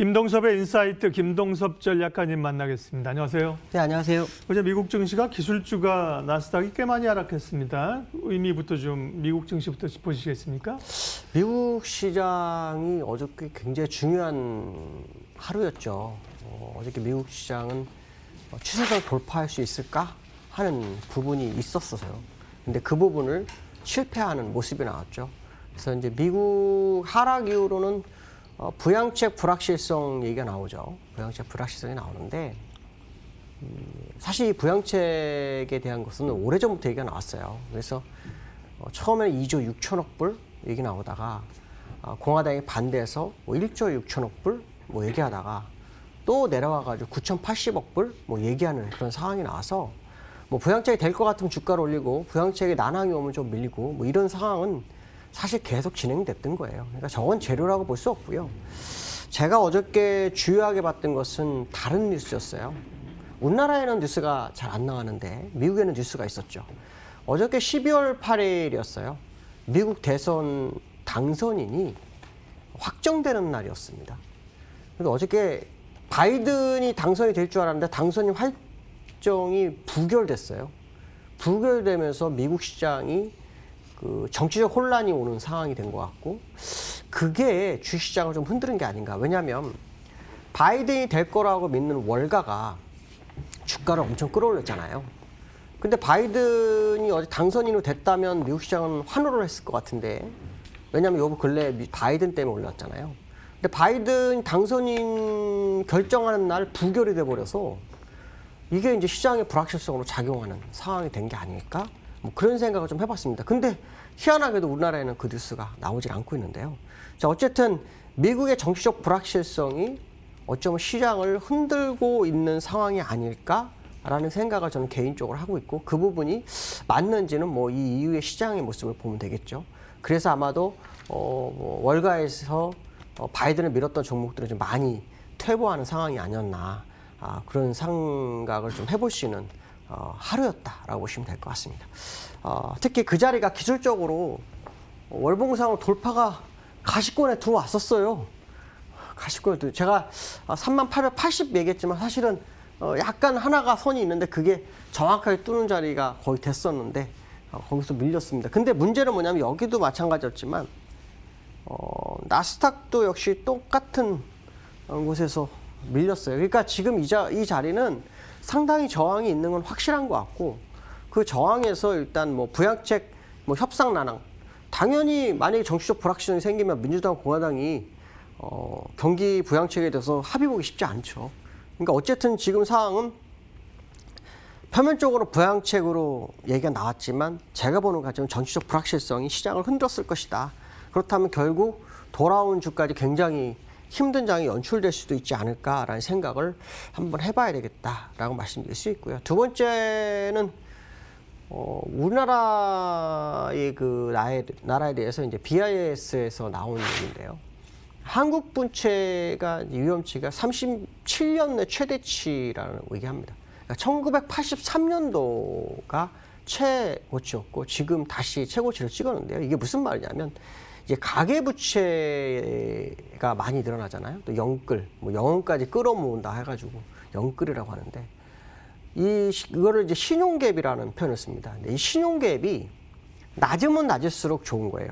김동섭의 인사이트 김동섭 전략가님 만나겠습니다. 안녕하세요. 네, 안녕하세요. 어제 미국 증시가 기술주가 나스닥이 꽤 많이 하락했습니다. 의미부터 좀 미국 증시부터 짚어주시겠습니까? 미국 시장이 어저께 굉장히 중요한 하루였죠. 어저께 미국 시장은 추세를 돌파할 수 있을까 하는 부분이 있었어요. 근데 그 부분을 실패하는 모습이 나왔죠. 그래서 이제 미국 하락 이후로는 부양책 불확실성 얘기가 나오죠. 부양책 불확실성이 나오는데 사실 이 부양책에 대한 것은 오래전부터 얘기가 나왔어요. 그래서 처음에는 2조 6천억 불 얘기 나오다가 공화당이 반대해서 1조 6천억 불 얘기하다가 또 내려와가지고 9,080억 불 얘기하는 그런 상황이 나와서 부양책이 될 것 같으면 주가를 올리고 부양책이 난항이 오면 좀 밀리고 이런 상황은 사실 계속 진행됐던 거예요. 그러니까 저건 재료라고 볼 수 없고요. 제가 어저께 주요하게 봤던 것은 다른 뉴스였어요. 우리나라에는 뉴스가 잘 안 나왔는데 미국에는 뉴스가 있었죠. 어저께 12월 8일이었어요. 미국 대선 당선인이 확정되는 날이었습니다. 그래서 어저께 바이든이 당선이 될 줄 알았는데 당선인 확정이 부결됐어요. 부결되면서 미국 시장이 정치적 혼란이 오는 상황이 된 것 같고 그게 주시장을 좀 흔드는 게 아닌가. 왜냐하면 바이든이 될 거라고 믿는 월가가 주가를 엄청 끌어올렸잖아요. 근데 바이든이 어제 당선인으로 됐다면 미국 시장은 환호를 했을 것 같은데 왜냐하면 요 근래 바이든 때문에 올랐잖아요. 근데 바이든 당선인 결정하는 날 부결이 돼버려서 이게 이제 시장의 불확실성으로 작용하는 상황이 된 게 아닐까? 그런 생각을 좀 해봤습니다. 근데 희한하게도 우리나라에는 그 뉴스가 나오질 않고 있는데요. 자, 어쨌든 미국의 정치적 불확실성이 어쩌면 시장을 흔들고 있는 상황이 아닐까라는 생각을 저는 개인적으로 하고 있고 그 부분이 맞는지는 이 이후의 시장의 모습을 보면 되겠죠. 그래서 아마도 월가에서 바이든을 밀었던 종목들은 좀 많이 퇴보하는 상황이 아니었나 그런 생각을 좀 해볼 수 있는 하루였다라고 보시면 될 것 같습니다. 특히 그 자리가 기술적으로 월봉상으로 돌파가 가시권에 들어왔었어요. 가시권에 제가 3880 얘기했지만 사실은 약간 하나가 선이 있는데 그게 정확하게 뚫는 자리가 거의 됐었는데 거기서 밀렸습니다. 근데 문제는 뭐냐면 여기도 마찬가지였지만 나스닥도 역시 똑같은 곳에서 밀렸어요. 그러니까 지금 이 자리는 상당히 저항이 있는 건 확실한 것 같고 그 저항에서 일단 부양책 협상 난항 당연히 만약에 정치적 불확실성이 생기면 민주당 공화당이 경기 부양책에 대해서 합의 보기 쉽지 않죠. 그러니까 어쨌든 지금 상황은 표면적으로 부양책으로 얘기가 나왔지만 제가 보는 가지고는 정치적 불확실성이 시장을 흔들었을 것이다. 그렇다면 결국 돌아온 주까지 굉장히 힘든 장이 연출될 수도 있지 않을까라는 생각을 한번 해봐야 되겠다라고 말씀드릴 수 있고요. 두 번째는 우리나라의 나라에 대해서 이제 BIS에서 나온 얘기인데요. 한국 부채가 위험치가 37년 내 최대치라는 얘기합니다. 그러니까 1983년도가 최고치였고 지금 다시 최고치를 찍었는데요. 이게 무슨 말이냐면 이제 가계부채가 많이 늘어나잖아요. 또 영끌, 영원까지 끌어모은다 해가지고 영끌이라고 하는데 이거를 이제 신용갭이라는 표현을 씁니다. 근데 이 신용갭이 낮으면 낮을수록 좋은 거예요.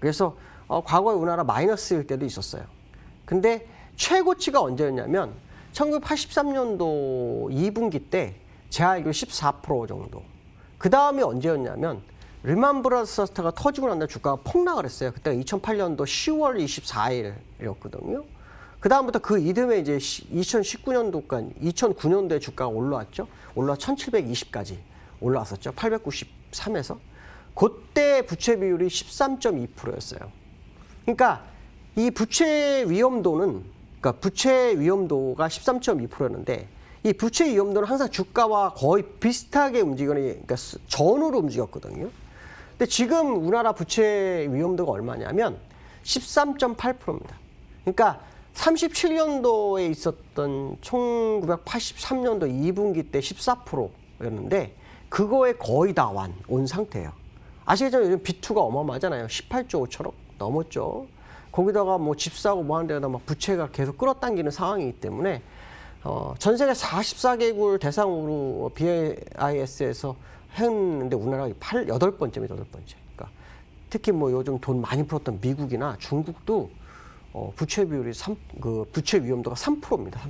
그래서 과거에 우리나라 마이너스일 때도 있었어요. 근데 최고치가 언제였냐면 1983년도 2분기 때 제가 알기로 14% 정도. 그 다음에 언제였냐면 리만 브라더스가 터지고 난 다음에 주가가 폭락을 했어요. 그때가 2008년도 10월 24일이었거든요. 그 다음부터 그 이듬해 이제 2019년도까지 2009년도에 주가가 올라왔죠. 올라 1720까지 올라왔었죠. 893에서. 그때 부채 비율이 13.2%였어요. 그러니까 이 부채 위험도는 부채 위험도가 13.2%였는데 이 부채 위험도는 항상 주가와 거의 비슷하게 그러니까 전후로 움직였거든요. 근데 지금 우리나라 부채 위험도가 얼마냐면 13.8%입니다. 그러니까 37년도에 있었던 1983년도 2분기 때 14%였는데 그거에 거의 다 온 상태예요. 아시겠지만 요즘 B2가 어마어마하잖아요. 18조 5천억 넘었죠. 거기다가 뭐 집 사고 뭐 하는 데다 막 부채가 계속 끌어당기는 상황이기 때문에 전 세계 44개국을 대상으로 BIS에서 했는데 우리나라가 8번째입니다. 8번째. 그러니까 특히 뭐 요즘 돈 많이 풀었던 미국이나 중국도 부채 비율이 부채 위험도가 3%입니다. 3%.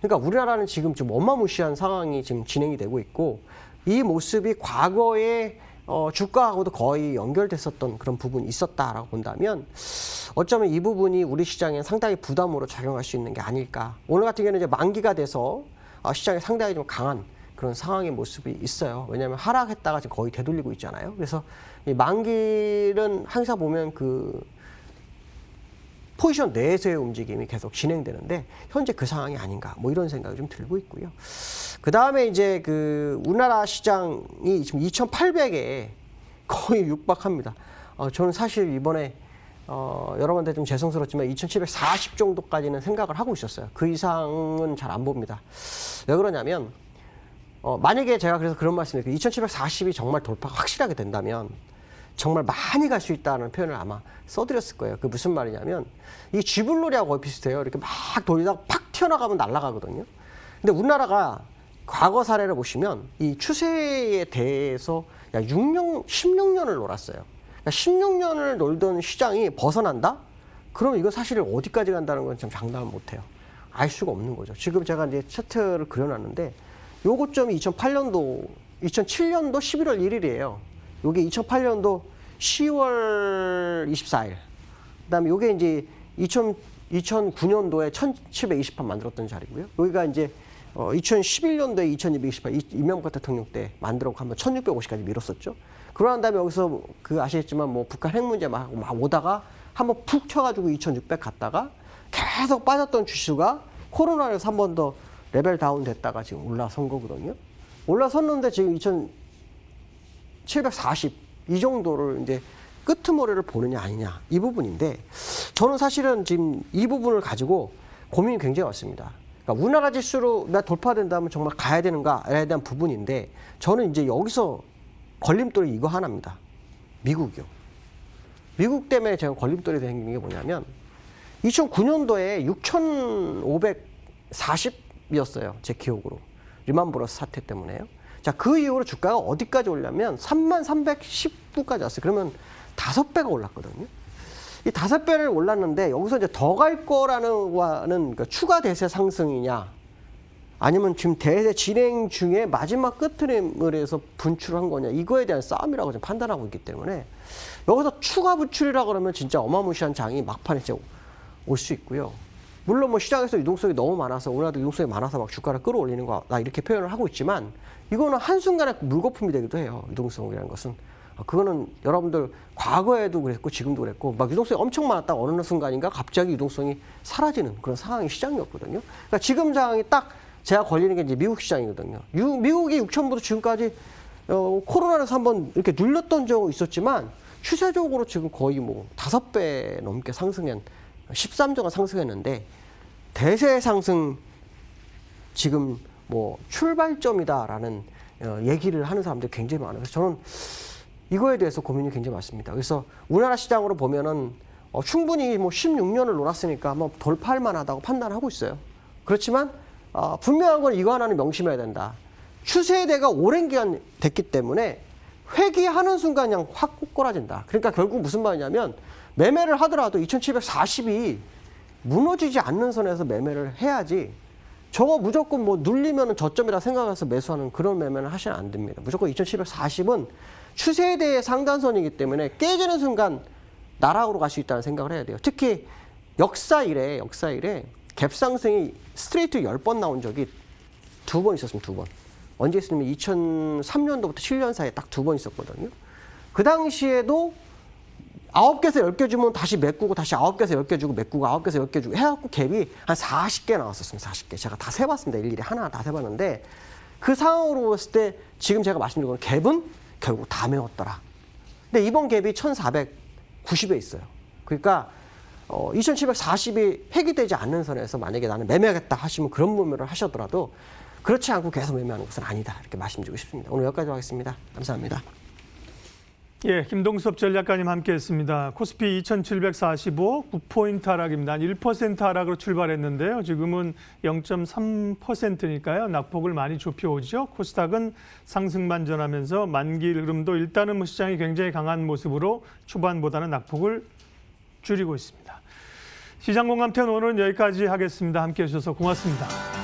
그러니까 우리나라는 지금 좀 어마무시한 상황이 지금 진행이 되고 있고 이 모습이 과거에 주가하고도 거의 연결됐었던 그런 부분이 있었다라고 본다면 어쩌면 이 부분이 우리 시장에 상당히 부담으로 작용할 수 있는 게 아닐까. 오늘 같은 경우는 이제 만기가 돼서 시장에 상당히 좀 강한 그런 상황의 모습이 있어요. 왜냐하면 하락했다가 지금 거의 되돌리고 있잖아요. 그래서 이 만기는 항상 보면 그 포지션 내에서의 움직임이 계속 진행되는데 현재 그 상황이 아닌가 뭐 이런 생각이 좀 들고 있고요. 그 다음에 이제 그 우리나라 시장이 지금 2,800에 거의 육박합니다. 저는 사실 이번에 여러분한테 좀 죄송스럽지만 2,740 정도까지는 생각을 하고 있었어요. 그 이상은 잘 안 봅니다. 왜 그러냐면 만약에 제가 그래서 그런 말씀을 드릴게요. 2,740이 정말 돌파가 확실하게 된다면 정말 많이 갈 수 있다는 표현을 아마 써드렸을 거예요. 그 무슨 말이냐면 이 쥐불놀이하고 거의 비슷해요. 이렇게 막 돌리다가 팍 튀어나가면 날아가거든요. 근데 우리나라가 과거 사례를 보시면 이 추세에 대해서 16년을 놀았어요. 그러니까 16년을 놀던 시장이 벗어난다? 그럼 이건 사실 어디까지 간다는 건 참 장담을 못해요. 알 수가 없는 거죠. 지금 제가 이제 차트를 그려놨는데 요 고점이 2007년도 11월 1일이에요. 요게 2008년도 10월 24일. 그다음에 요게 이제 2009년도에 1728 만들었던 자리고요. 여기가 이제 2011년도에 2228 이명박 대통령 때 만들었고 한번 1650까지 밀었었죠. 그러한 다음에 여기서 그 아시겠지만 뭐 북한 핵 문제 막 오다가 한번 푹 튀어가지고 2600 갔다가 계속 빠졌던 주식가 코로나에서 한 번 더 레벨 다운 됐다가 지금 올라선 거거든요. 올라섰는데 지금 2,740 이 정도를 이제 끄트머리를 보느냐 아니냐 이 부분인데 저는 사실은 지금 이 부분을 가지고 고민이 굉장히 많습니다. 그러니까 우리나라 지수로 돌파된다면 정말 가야 되는가에 대한 부분인데 저는 이제 여기서 걸림돌이 이거 하나입니다. 미국이요. 미국 때문에 제가 걸림돌이 생긴 게 뭐냐면 2009년도에 6,540이었어요. 제 기억으로. 리만브러스 사태 때문에요. 자, 그 이후로 주가가 어디까지 올냐면 33,319까지 왔어요. 그러면 5배가 올랐거든요. 이 5배를 올랐는데 여기서 이제 더 갈 거라는 그러니까 추가 대세 상승이냐 아니면 지금 대세 진행 중에 마지막 끝트림을 해서 분출한 거냐 이거에 대한 싸움이라고 좀 판단하고 있기 때문에 여기서 추가 분출이라 그러면 진짜 어마무시한 장이 막판에 올 수 있고요. 물론 뭐 시장에서 유동성이 너무 많아서 우리나라도 유동성이 많아서 막 주가를 끌어올리는 거나 이렇게 표현을 하고 있지만 이거는 한순간에 물거품이 되기도 해요. 유동성이라는 것은. 그거는 여러분들 과거에도 그랬고 지금도 그랬고 막 유동성이 엄청 많았다가 어느 순간인가 갑자기 유동성이 사라지는 그런 상황이 시장이었거든요. 그러니까 지금 상황이 딱 제가 걸리는 게 이제 미국 시장이거든요. 미국이 6천부터 지금까지 코로나에서 한번 이렇게 눌렸던 적은 있었지만 추세적으로 지금 거의 뭐 5배 넘게 상승한 13조가 상승했는데 대세 상승 지금 뭐 출발점이다라는 얘기를 하는 사람들이 굉장히 많아요. 그래서 저는 이거에 대해서 고민이 굉장히 많습니다. 그래서 우리나라 시장으로 보면은 충분히 뭐 16년을 놀았으니까 한번 돌파할 만하다고 판단하고 있어요. 그렇지만 분명한 건 이거 하나는 명심해야 된다. 추세대가 오랜 기간 됐기 때문에 회귀하는 순간 그냥 확 꼬꾸라진다. 그러니까 결국 무슨 말이냐면 매매를 하더라도 2,740이 무너지지 않는 선에서 매매를 해야지 저거 무조건 뭐 눌리면 저점이라 생각해서 매수하는 그런 매매는 하시면 안 됩니다. 무조건 2,740은 추세에 대해 상단선이기 때문에 깨지는 순간 나락으로 갈 수 있다는 생각을 해야 돼요. 특히 역사 이래 갭상승이 스트레이트 10번 나온 적이 2번 있었습니다. 2번. 언제 있으면 2003년도부터 7년 사이에 딱 2번 있었거든요. 그 당시에도 9개에서 10개 주면 다시 메꾸고 다시 9개에서 10개 주고 메꾸고 9개에서 10개 주고 해갖고 갭이 한 40개 나왔었습니다. 40개. 제가 다 세봤습니다. 일일이 하나 다 세봤는데 그 상황으로 봤을 때 지금 제가 말씀드린 건 갭은 결국 다 메웠더라. 근데 이번 갭이 1,490에 있어요. 그러니까 2,740이 획기되지 않는 선에서 만약에 나는 매매하겠다 하시면 그런 매매를 하셨더라도 그렇지 않고 계속 매매하는 것은 아니다. 이렇게 말씀드리고 싶습니다. 오늘 여기까지 하겠습니다. 감사합니다. 예, 김동섭 전략가님 함께했습니다. 코스피 2,745, 9포인트 하락입니다. 한 1% 하락으로 출발했는데요. 지금은 0.3%니까요. 낙폭을 많이 좁혀오죠. 코스닥은 상승만 전하면서 만기일 흐름도 일단은 뭐 시장이 굉장히 강한 모습으로 초반보다는 낙폭을 줄이고 있습니다. 시장공감편 오늘은 여기까지 하겠습니다. 함께해 주셔서 고맙습니다.